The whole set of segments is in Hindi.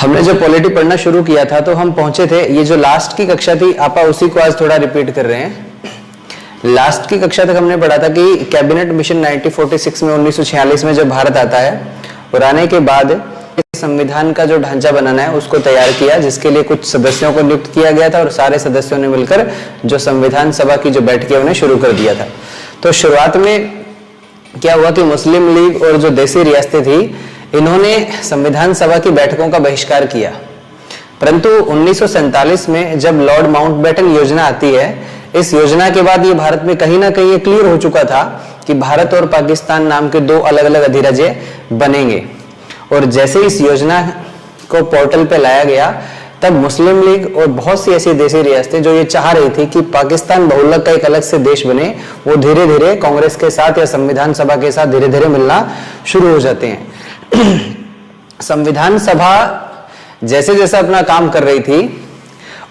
हमने जो पॉलिटी पढ़ना शुरू किया था तो हम पहुंचे थे, ये जो लास्ट की कक्षा थी आपा उसी को आज थोड़ा रिपीट कर रहे हैं। लास्ट की कक्षा तक हमने पढ़ा था कि कैबिनेट मिशन 1946 में 1946 में जब भारत आता है और आने के बाद संविधान का जो ढांचा बनाना है उसको तैयार किया, जिसके लिए कुछ सदस्यों को नियुक्त किया गया था और सारे सदस्यों ने मिलकर जो संविधान सभा की जो बैठकें उन्हें शुरू कर दिया था। तो शुरुआत में क्या हुआ कि मुस्लिम लीग और जो देसी रियासतें थी इन्होंने संविधान सभा की बैठकों का बहिष्कार किया, परंतु 1947 में जब लॉर्ड माउंटबेटन योजना आती है, इस योजना के बाद ये भारत में कहीं ना कहीं ये क्लियर हो चुका था कि भारत और पाकिस्तान नाम के दो अलग अलग अधिराज्य बनेंगे। और जैसे इस योजना को पोर्टल पे लाया गया तब मुस्लिम लीग और बहुत सी ऐसी देशी रियासतें जो ये चाह रही थी कि पाकिस्तान बहुलक का एक अलग से देश बने, वो धीरे धीरे कांग्रेस के साथ या संविधान सभा के साथ धीरे धीरे मिलना शुरू हो जाते हैं। संविधान सभा जैसे जैसे अपना काम कर रही थी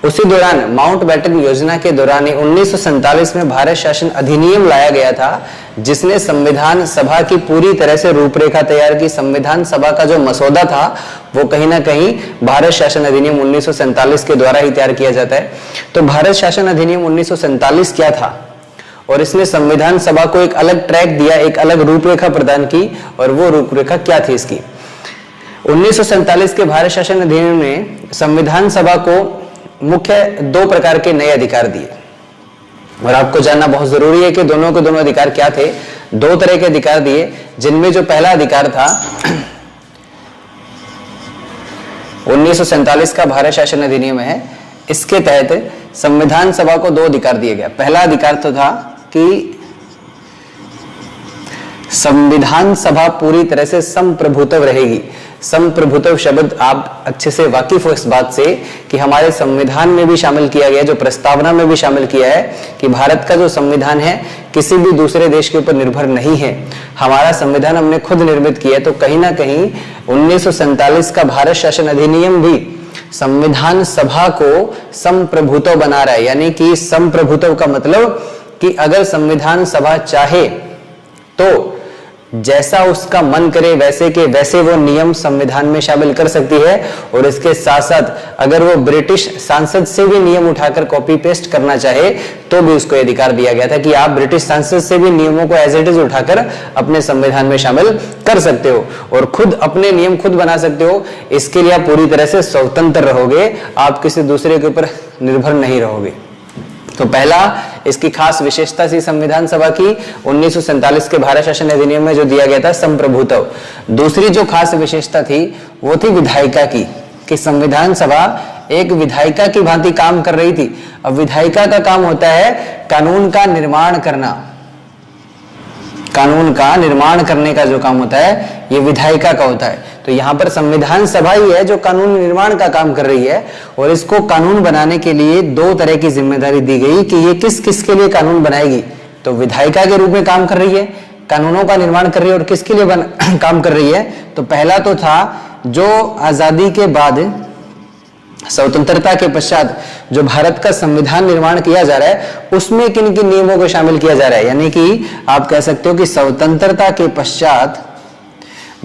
उसी दौरान माउंटबेटन योजना के दौरान 1947 में भारत शासन अधिनियम लाया गया था, जिसने संविधान सभा की पूरी तरह से रूपरेखा तैयार की। संविधान सभा का जो मसौदा था वो कहीं ना कहीं भारत शासन अधिनियम 1947 के द्वारा ही तैयार किया जाता है। तो भारत शासन अधिनियम 1947 क्या था, और इसने संविधान सभा को एक अलग ट्रैक दिया, एक अलग रूपरेखा प्रदान की, और वो रूपरेखा क्या थी इसकी। 1947 के भारत शासन अधिनियम ने संविधान सभा को मुख्य दो प्रकार के नए अधिकार दिए, और आपको जानना बहुत जरूरी है कि दोनों के दोनों अधिकार क्या थे। दो तरह के अधिकार दिए, जिनमें जो पहला अधिकार था 1947 का भारत शासन अधिनियम है, इसके तहत संविधान सभा को दो अधिकार दिए गया। पहला अधिकार तो था कि संविधान सभा पूरी तरह से संप्रभुत्व रहेगी। संप्रभुत्व शब्द आप अच्छे से वाकिफ हो इस बात से कि हमारे संविधान में भी शामिल किया गया, जो प्रस्तावना में भी शामिल किया है कि भारत का जो संविधान है किसी भी दूसरे देश के ऊपर निर्भर नहीं है। हमारा संविधान हमने खुद निर्मित किया है। तो कहीं ना कहीं 1947 का भारत शासन अधिनियम भी संविधान सभा को संप्रभुत्व बना रहा है। यानी कि संप्रभुत्व का मतलब कि अगर संविधान सभा चाहे तो जैसा उसका मन करे वैसे के वैसे वो नियम संविधान में शामिल कर सकती है, और इसके साथ साथ अगर वो ब्रिटिश सांसद से भी नियम उठाकर कॉपी पेस्ट करना चाहे तो भी उसको अधिकार दिया गया था कि आप ब्रिटिश सांसद से भी नियमों को एज इट इज उठाकर अपने संविधान में शामिल कर सकते हो और खुद अपने नियम खुद बना सकते हो। इसके लिए आप पूरी तरह से स्वतंत्र रहोगे, आप किसी दूसरे के ऊपर निर्भर नहीं रहोगे। तो पहला इसकी खास विशेषता थी संविधान सभा की 1947 के भारत शासन अधिनियम में जो दिया गया था संप्रभुत्व। दूसरी जो खास विशेषता थी वो थी विधायिका की, कि संविधान सभा एक विधायिका की भांति काम कर रही थी। अब विधायिका का काम होता है कानून का निर्माण करना। कानून का निर्माण करने का जो काम होता है ये विधायिका का होता है। तो यहाँ पर संविधान सभा ही है जो कानून निर्माण का काम कर रही है, और इसको कानून बनाने के लिए दो तरह की जिम्मेदारी दी गई कि ये किस किस के लिए कानून बनाएगी। तो विधायिका के रूप में काम कर रही है, कानूनों का निर्माण कर रही है, और किसके लिए काम कर रही है। तो पहला तो था जो आजादी के बाद स्वतंत्रता के पश्चात जो भारत का संविधान निर्माण किया जा रहा है उसमें किन किन नियमों को शामिल किया जा रहा है। यानी कि आप कह सकते हो कि स्वतंत्रता के पश्चात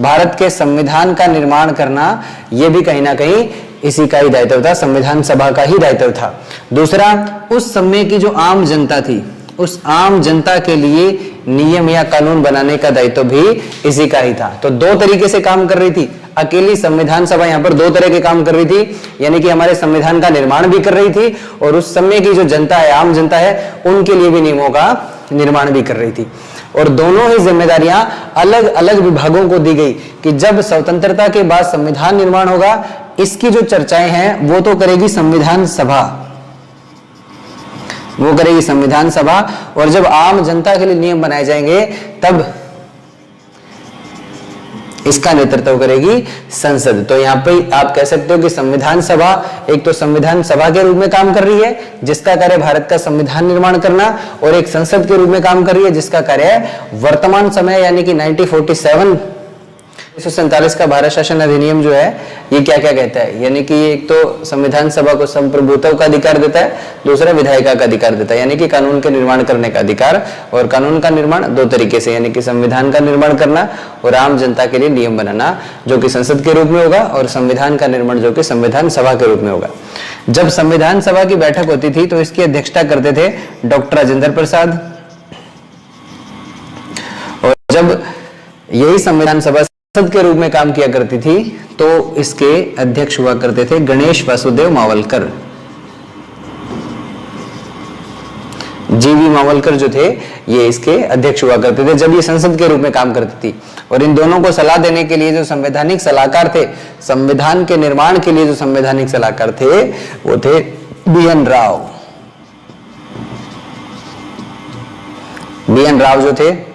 भारत के संविधान का निर्माण करना यह भी कहीं ना कहीं इसी का ही दायित्व था, संविधान सभा का ही दायित्व था। दूसरा, उस समय की जो आम जनता थी उस आम जनता के लिए नियम या कानून बनाने का दायित्व भी इसी का ही था। तो दो तरीके से काम कर रही थी। अकेली संविधान सभा यहाँ पर दो तरह के काम कर रही थी, यानी कि हमारे संविधान का निर्माण भी कर रही थी और उस समय की जो जनता है, आम जनता है, उनके लिए भी नियमों का निर्माण भी कर रही थी। और दोनों ही जिम्मेदारियां अलग अलग विभागों को दी गई कि जब स्वतंत्रता के बाद संविधान निर्माण होगा इसकी जो चर्चाएं हैं वो तो करेगी संविधान सभा, वो करेगी संविधान सभा, और जब आम जनता के लिए नियम बनाए जाएंगे तब इसका नेतृत्व करेगी संसद। तो यहाँ पे आप कह सकते हो कि संविधान सभा एक तो संविधान सभा के रूप में काम कर रही है जिसका कार्य भारत का संविधान निर्माण करना, और एक संसद के रूप में काम कर रही है जिसका कार्य है वर्तमान समय यानी कि 1947 1947 का भारत शासन अधिनियम जो है ये क्या क्या कहता है, यानी कि एक तो संविधान सभा को संप्रभुत्व का अधिकार देता है, दूसरा विधायिका का अधिकार देता है, यानी कि कानून के निर्माण करने का अधिकार। और कानून का निर्माण दो तरीके से, यानी कि संविधान का निर्माण करना और आम जनता के लिए नियम बनाना जो कि संसद के रूप में होगा, और संविधान का निर्माण जो कि संविधान सभा के रूप में होगा। जब संविधान सभा की बैठक होती थी तो इसकी अध्यक्षता करते थे डॉक्टर राजेंद्र प्रसाद, और जब यही संविधान सभा संसद के रूप में काम किया करती थी तो इसके अध्यक्ष हुआ करते थे गणेश वासुदेव मावलकर। जीवी मावलकर जो थे ये इसके अध्यक्ष हुआ करते थे जब ये संसद के रूप में काम करती थी। और इन दोनों को सलाह देने के लिए जो संवैधानिक सलाहकार थे, संविधान के निर्माण के लिए जो संवैधानिक सलाहकार थे वो थे BN राव। BN राव जो थे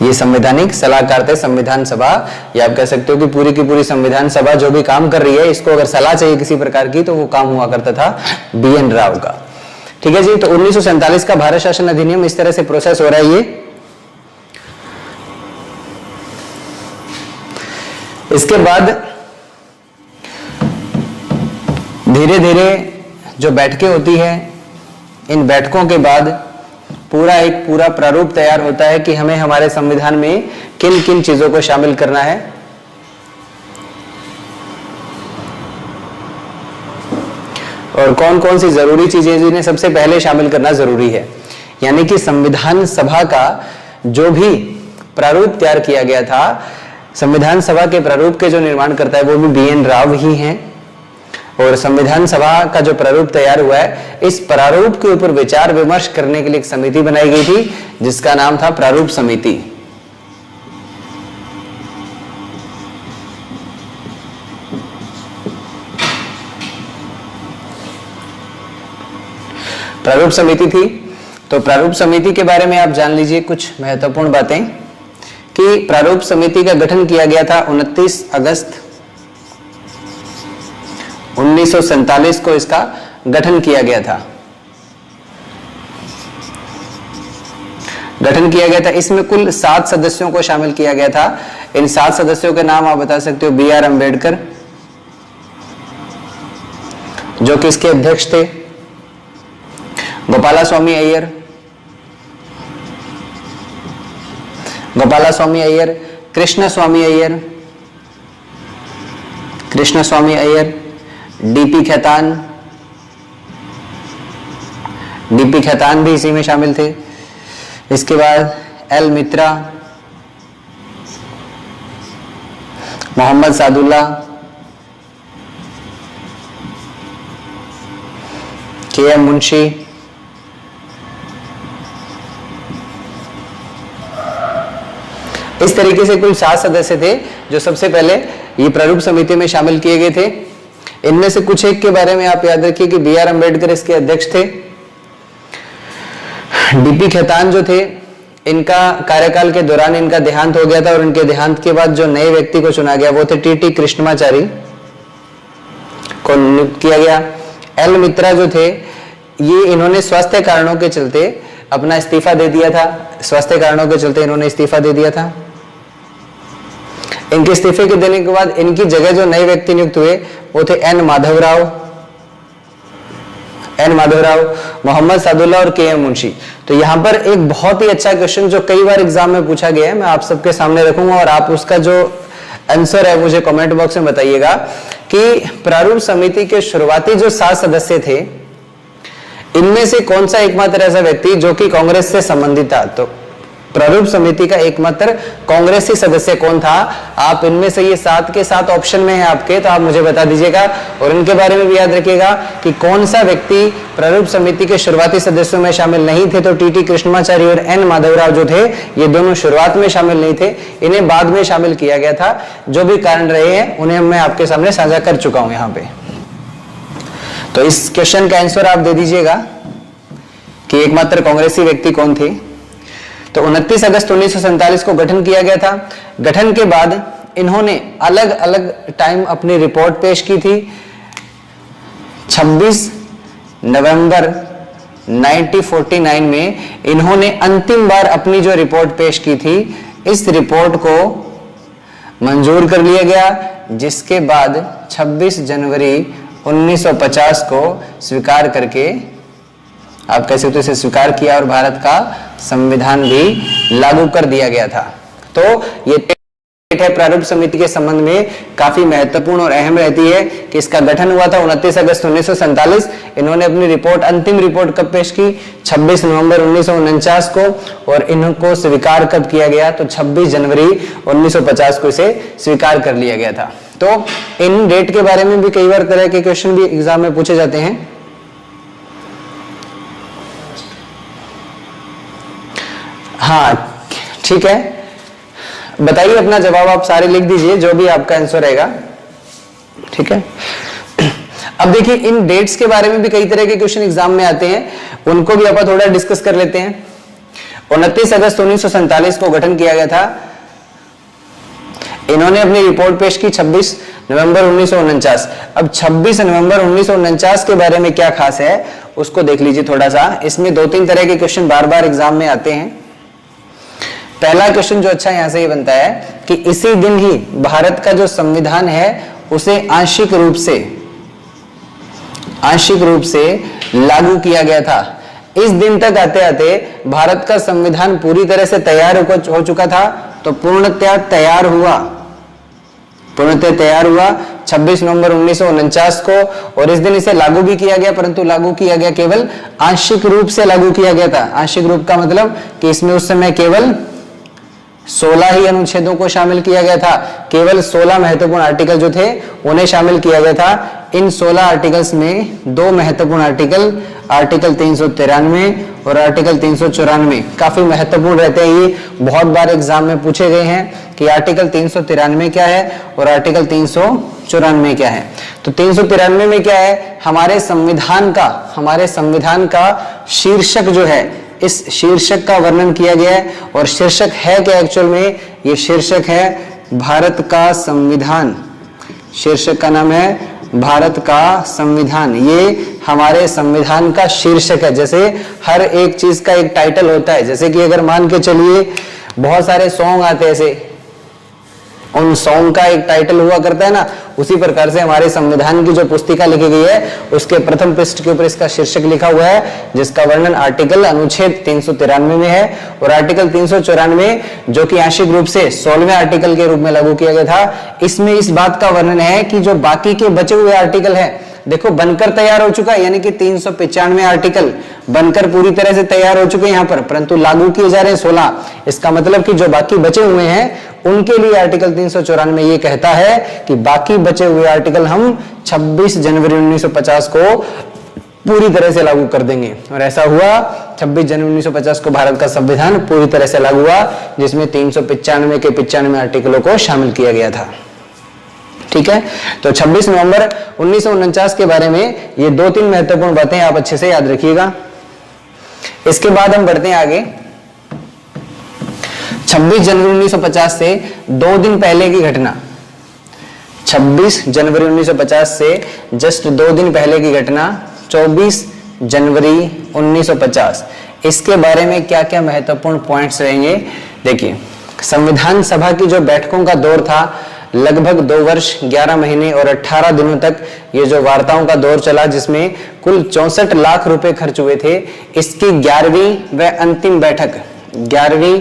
ये संवैधानिक सलाहकार थे संविधान सभा, या आप कह सकते हो कि पूरी की पूरी संविधान सभा जो भी काम कर रही है इसको अगर सलाह चाहिए किसी प्रकार की तो वो काम हुआ करता था BN राव का। ठीक है जी। तो 1947 का भारत शासन अधिनियम इस तरह से प्रोसेस हो रहा है। ये इसके बाद धीरे धीरे जो बैठकें होती है, इन बैठकों के बाद पूरा प्रारूप तैयार होता है कि हमें हमारे संविधान में किन किन चीजों को शामिल करना है। और कौन कौन सी जरूरी चीजें जिन्हें सबसे पहले शामिल करना जरूरी है। यानी कि संविधान सभा का जो भी प्रारूप तैयार किया गया था, संविधान सभा के प्रारूप के जो निर्माण करता है वो भी BN राव ही हैं। और संविधान सभा का जो प्रारूप तैयार हुआ है, इस प्रारूप के ऊपर विचार विमर्श करने के लिए एक समिति बनाई गई थी जिसका नाम था प्रारूप समिति। प्रारूप समिति थी। तो प्रारूप समिति के बारे में आप जान लीजिए कुछ महत्वपूर्ण बातें कि प्रारूप समिति का गठन किया गया था 29 अगस्त 1947 को इसका गठन किया गया था। गठन किया गया था, इसमें कुल 7 सदस्यों को शामिल किया गया था। इन 7 सदस्यों के नाम आप बता सकते हो। BR अम्बेडकर जो कि इसके अध्यक्ष थे, गोपालास्वामी अय्यर, कृष्णस्वामी अय्यर, DP खेतान भी इसी में शामिल थे। इसके बाद L मित्रा, मोहम्मद सादुल्ला, KM मुंशी, इस तरीके से कुल 7 सदस्य थे जो सबसे पहले ये प्रारूप समिति में शामिल किए गए थे। इनमें से कुछ एक के बारे में आप याद रखिए कि BR अम्बेडकर इसके अध्यक्ष थे। DP खेतान जो थे, इनका कार्यकाल के दौरान इनका देहांत हो गया था और इनके देहांत के बाद जो नए व्यक्ति को चुना गया वो थे TT कृष्णमाचारी को नियुक्त किया गया। L मित्रा जो थे, ये इन्होंने स्वास्थ्य कारणों के चलते अपना इस्तीफा दे दिया था। स्वास्थ्य कारणों के चलते इन्होंने इस्तीफा दे दिया था। इनके इस्तीफे के देने के बाद इनकी जगह जो नए व्यक्ति नियुक्त हुए वो थे N माधवराव, मोहम्मद सादुल्ला और KM मुंशी। तो यहाँ पर एक बहुत ही अच्छा क्वेश्चन जो कई बार एग्जाम में पूछा गया है, मैं आप सबके सामने रखूंगा और आप उसका जो आंसर है मुझे कमेंट बॉक्स में बताइएगा कि प्रारूप समिति के शुरुआती जो 7 सदस्य थे, इनमें से कौन सा एकमात्र ऐसा व्यक्ति जो कि कांग्रेस से संबंधित था। तो प्रारूप समिति का एकमात्र कांग्रेसी सदस्य कौन था? आप इनमें से ये 7 के 7 ऑप्शन में है आपके, तो आप मुझे बता दीजिएगा। और इनके बारे में भी याद रखिएगा कि कौन सा व्यक्ति प्रारूप समिति के शुरुआती सदस्यों में शामिल नहीं थे। तो TT कृष्णमाचारी और N माधवराव जो थे, ये दोनों शुरुआत में शामिल नहीं थे, इन्हें बाद में शामिल किया गया था। जो भी कारण रहे हैं उन्हें मैं आपके सामने साझा कर चुका हूं यहाँ पे। तो इस क्वेश्चन का आंसर आप दे दीजिएगा कि एकमात्र कांग्रेसी व्यक्ति कौन थे। तो 29 अगस्त 1947 को गठन किया गया था। गठन के बाद इन्होंने अलग अलग टाइम अपनी रिपोर्ट पेश की थी। 26 नवंबर 1949 में इन्होंने अंतिम बार अपनी जो रिपोर्ट पेश की थी, इस रिपोर्ट को मंजूर कर लिया गया, जिसके बाद 26 जनवरी 1950 को स्वीकार करके, आप कह सकते हो इसे स्वीकार किया और भारत का संविधान भी लागू कर दिया गया था। तो ये डेट है प्रारूप समिति के संबंध में काफी महत्वपूर्ण और अहम रहती है कि इसका गठन हुआ था 29 अगस्त 1947। इन्होंने अपनी रिपोर्ट, अंतिम रिपोर्ट कब पेश की? 26 नवंबर 1949 को, और इनको स्वीकार कब किया गया? तो 26 जनवरी 1950 को इसे स्वीकार कर लिया गया था। तो इन डेट के बारे में भी कई बार तरह के क्वेश्चन भी एग्जाम में पूछे जाते हैं। हाँ ठीक है, बताइए अपना जवाब, आप सारे लिख दीजिए जो भी आपका आंसर रहेगा। ठीक है, अब देखिए इन डेट्स के बारे में भी कई तरह के क्वेश्चन एग्जाम में आते हैं, उनको भी अपन थोड़ा डिस्कस कर लेते हैं। 29 अगस्त 1947 को गठन किया गया था। इन्होंने अपनी रिपोर्ट पेश की 26 नवंबर 1949। अब 26 नवंबर 1949 के बारे में क्या खास है उसको देख लीजिए थोड़ा सा। इसमें 2-3 तरह के क्वेश्चन बार बार एग्जाम में आते हैं। पहला क्वेश्चन जो अच्छा यहां से ये बनता है कि इसी दिन ही भारत का जो संविधान है उसे आंशिक रूप से लागू किया गया था। इस दिन तक आते आते भारत का संविधान पूरी तरह से तैयार हो चुका था, तो पूर्णतः तैयार हुआ 26 नवंबर 1949 को, और इस दिन इसे लागू भी किया गया, परंतु लागू किया गया केवल आंशिक रूप से लागू किया गया था। आंशिक रूप का मतलब कि इसमें उस समय केवल 16 ही अनुच्छेदों को शामिल किया गया था। केवल 16 महत्वपूर्ण आर्टिकल जो थे उन्हें शामिल किया गया था। इन 16 आर्टिकल्स में 2 महत्वपूर्ण आर्टिकल 393 और आर्टिकल 394 काफी महत्वपूर्ण रहते हैं। ये बहुत बार एग्जाम में पूछे गए हैं कि आर्टिकल 393 क्या है और आर्टिकल 394 क्या है। तो 393 में क्या है? हमारे संविधान का शीर्षक जो है, इस शीर्षक का वर्णन किया गया है। और शीर्षक है क्या एक्चुअल में? ये शीर्षक है भारत का संविधान। शीर्षक का नाम है भारत का संविधान। ये हमारे संविधान का शीर्षक है। जैसे हर एक चीज का एक टाइटल होता है, जैसे कि अगर मान के चलिए बहुत सारे सॉन्ग आते हैं, ऐसे उन सॉन्ग का एक टाइटल हुआ करता है ना, उसी प्रकार से हमारे संविधान की जो पुस्तिका लिखी गई है उसके प्रथम पृष्ठ के ऊपर इसका शीर्षक लिखा हुआ है, जिसका वर्णन आर्टिकल अनुच्छेद 393 में है। और आर्टिकल 394 जो कि आंशिक रूप से 16वें आर्टिकल के रूप में लागू किया गया था, इसमें इस बात का वर्णन है कि जो बाकी के बचे हुए आर्टिकल है, देखो बनकर तैयार हो चुका है, यानी कि 395 आर्टिकल बनकर पूरी तरह से तैयार हो चुके हैं यहाँ पर, परंतु लागू किए जा रहे हैं 16। इसका मतलब कि जो बाकी बचे हुए हैं उनके लिए आर्टिकल 394 ये कहता है कि बाकी बचे हुए आर्टिकल हम 26 जनवरी 1950 को पूरी तरह से लागू कर देंगे। और ऐसा हुआ, 26 जनवरी 1950 को भारत का संविधान पूरी तरह से लागू हुआ, जिसमें 395 के 95 आर्टिकलों को शामिल किया गया था। ठीक है, तो 26 नवंबर 1949 के बारे में ये 2-3 महत्वपूर्ण बातें आप अच्छे से याद रखिएगा। इसके बाद हम बढ़ते हैं आगे। 26 जनवरी 1950 से 2 दिन पहले की घटना, 26 जनवरी 1950 से जस्ट 2 दिन पहले की घटना 24 जनवरी 1950, इसके बारे में क्या क्या महत्वपूर्ण पॉइंट्स रहेंगे? देखिए, संविधान सभा की जो बैठकों का दौर था, लगभग 2 वर्ष 11 महीने और 18 दिनों तक ये जो वार्ताओं का दौर चला, जिसमें कुल 64 लाख रुपए खर्च हुए थे। इसकी 11वीं व अंतिम बैठक, 11वीं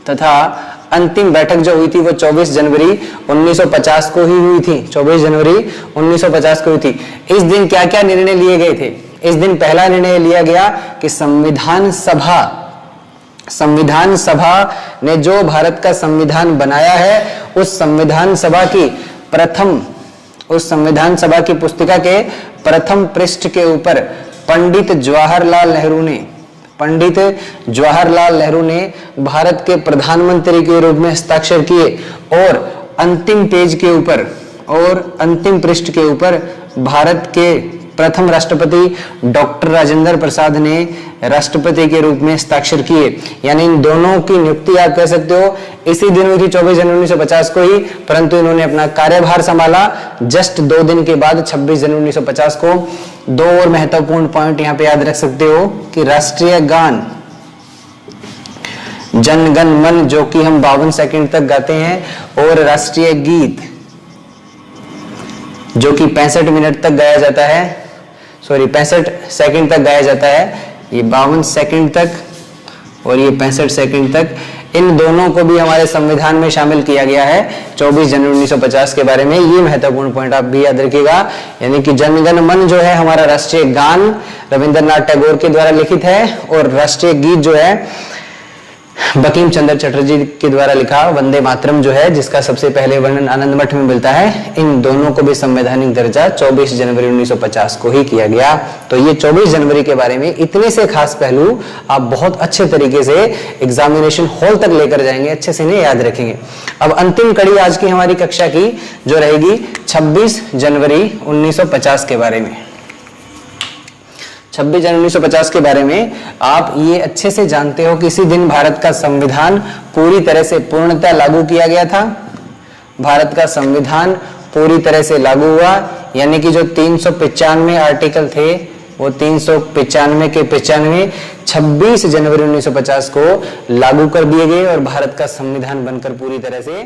तथा अंतिम बैठक जो हुई थी वो 24 जनवरी 1950 को ही हुई थी। 24 जनवरी 1950 को हुई थी। इस दिन क्या क्या निर्णय लिए गए थे? इस दिन पहला निर्णय लिया गया कि संविधान सभा ने जो भारत का संविधान बनाया है, उस संविधान सभा की पुस्तिका के प्रथम पृष्ठ के ऊपर पंडित जवाहरलाल नेहरू ने भारत के प्रधानमंत्री के रूप में हस्ताक्षर किए, और अंतिम पृष्ठ के ऊपर भारत के प्रथम राष्ट्रपति डॉक्टर राजेंद्र प्रसाद ने राष्ट्रपति के रूप में हस्ताक्षर किए। यानी इन दोनों की नियुक्ति आप कह सकते हो इसी दिन हुई थी, 24 जनवरी 1950 को ही, परंतु इन्होंने अपना कार्यभार संभाला जस्ट 2 दिन के बाद 26 जनवरी 1950 को। 2 और महत्वपूर्ण पॉइंट यहाँ पे याद रख सकते हो कि जन गण मन जो कि हम 52 सेकंड तक गाते हैं, और राष्ट्रीय गीत जो कि 65 मिनट तक गाया जाता है, 65 सेकंड तक गाया जाता है, ये 52 सेकंड तक और ये 65 सेकंड तक, इन दोनों को भी हमारे संविधान में शामिल किया गया है 24 जनवरी 1950 के बारे में। ये महत्वपूर्ण पॉइंट आप भी याद रखिएगा। यानी कि जनगण मन जो है हमारा राष्ट्रीय गान रविंद्रनाथ टैगोर के द्वारा लिखित है, और राष्ट्रीय गीत जो है बंकिम चंद्र चटर्जी के द्वारा लिखा वंदे मातरम जो है, जिसका सबसे पहले वर्णन आनंद मठ में मिलता है। इन दोनों को भी संवैधानिक दर्जा 24 जनवरी 1950 को ही किया गया। तो ये 24 जनवरी के बारे में इतने से खास पहलू आप बहुत अच्छे तरीके से एग्जामिनेशन हॉल तक लेकर जाएंगे, अच्छे से इन्हें याद रखेंगे। अब अंतिम कड़ी आज की हमारी कक्षा की जो रहेगी 26 जनवरी 1950 के बारे में। 26 जनवरी 1950 के बारे में आप ये अच्छे से जानते हो कि इसी दिन भारत का संविधान पूरी तरह से पूर्णतः लागू किया गया था। भारत का संविधान पूरी तरह से लागू हुआ, यानी कि जो 395 आर्टिकल थे वो 395 के 95 26 जनवरी 1950 को लागू कर दिए गए और भारत का संविधान बनकर पूरी तरह से